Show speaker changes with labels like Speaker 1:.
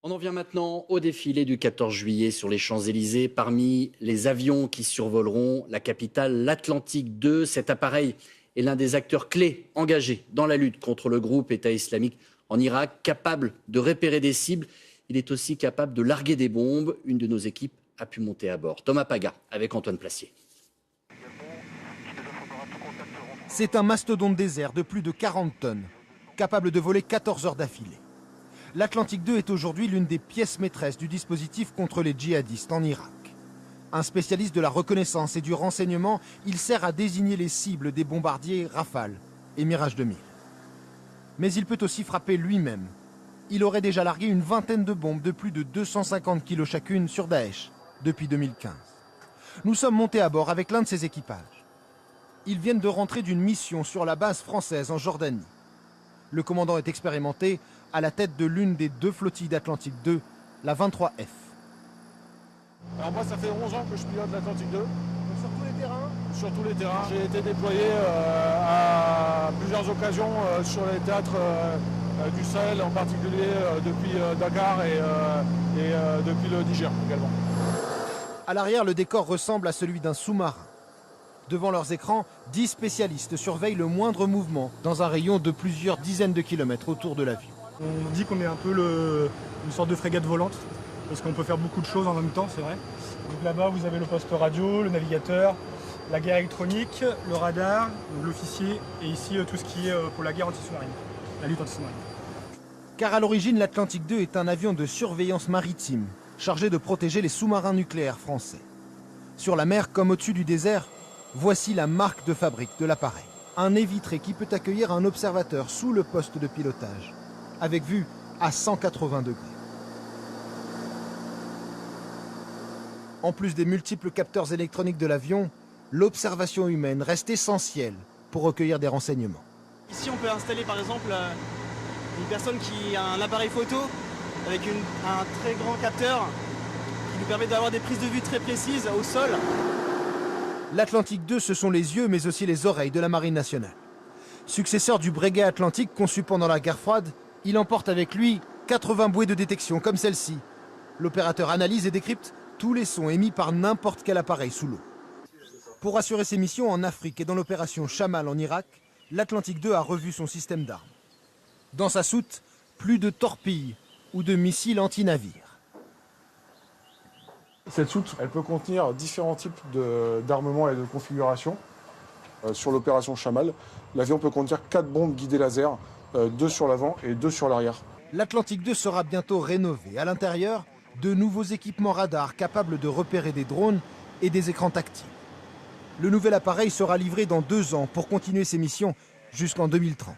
Speaker 1: On en vient maintenant au défilé du 14 juillet sur les Champs-Élysées. Parmi les avions qui survoleront la capitale, l'Atlantique 2. Cet appareil est l'un des acteurs clés engagés dans la lutte contre le groupe État islamique en Irak, capable de repérer des cibles. Il est aussi capable de larguer des bombes. Une de nos équipes a pu monter à bord. Thomas Paga avec Antoine Placier.
Speaker 2: C'est un mastodonte désert de plus de 40 tonnes, capable de voler 14 heures d'affilée. L'Atlantique 2 est aujourd'hui l'une des pièces maîtresses du dispositif contre les djihadistes en Irak. Un spécialiste de la reconnaissance et du renseignement, il sert à désigner les cibles des bombardiers Rafale et Mirage 2000. Mais il peut aussi frapper lui-même. Il aurait déjà largué une vingtaine de bombes de plus de 250 kg chacune sur Daesh depuis 2015. Nous sommes montés à bord avec l'un de ses équipages. Ils viennent de rentrer d'une mission sur la base française en Jordanie. Le commandant est expérimenté, à la tête de l'une des deux flottilles d'Atlantique 2, la 23F.
Speaker 3: Alors moi, ça fait 11 ans que je pilote l'Atlantique 2.
Speaker 2: Sur tous les terrains?
Speaker 3: Sur tous les terrains. J'ai été déployé à plusieurs occasions sur les théâtres du Sahel, en particulier depuis Dakar et depuis le Niger également.
Speaker 2: À l'arrière, le décor ressemble à celui d'un sous-marin. Devant leurs écrans, 10 spécialistes surveillent le moindre mouvement dans un rayon de plusieurs dizaines de kilomètres autour de l'avion.
Speaker 4: On dit qu'on est un peu une sorte de frégate volante, parce qu'on peut faire beaucoup de choses en même temps, c'est vrai. Donc là-bas, vous avez le poste radio, le navigateur, la guerre électronique, le radar, donc l'officier, et ici tout ce qui est pour la guerre anti-sous-marine, la lutte anti-sous-marine.
Speaker 2: Car à l'origine, l'Atlantique 2 est un avion de surveillance maritime, chargé de protéger les sous-marins nucléaires français. Sur la mer comme au-dessus du désert, voici la marque de fabrique de l'appareil. Un nez vitré qui peut accueillir un observateur sous le poste de pilotage, avec vue à 180 degrés. En plus des multiples capteurs électroniques de l'avion, l'observation humaine reste essentielle pour recueillir des renseignements.
Speaker 5: Ici, on peut installer par exemple une personne qui a un appareil photo avec un très grand capteur qui nous permet d'avoir des prises de vue très précises au sol.
Speaker 2: L'Atlantique 2, ce sont les yeux mais aussi les oreilles de la Marine nationale. Successeur du Breguet Atlantique conçu pendant la guerre froide, il emporte avec lui 80 bouées de détection comme celle-ci. L'opérateur analyse et décrypte tous les sons émis par n'importe quel appareil sous l'eau. Pour assurer ses missions en Afrique et dans l'opération Chamal en Irak, l'Atlantique 2 a revu son système d'armes. Dans sa soute, plus de torpilles ou de missiles anti-navires.
Speaker 3: Cette soute, elle peut contenir différents types d'armements et de configurations. Sur l'opération Chamal, l'avion peut contenir 4 bombes guidées laser, 2 sur l'avant et 2 sur l'arrière.
Speaker 2: L'Atlantique 2 sera bientôt rénové. À l'intérieur, de nouveaux équipements radars capables de repérer des drones et des écrans tactiles. Le nouvel appareil sera livré dans 2 ans pour continuer ses missions jusqu'en 2030.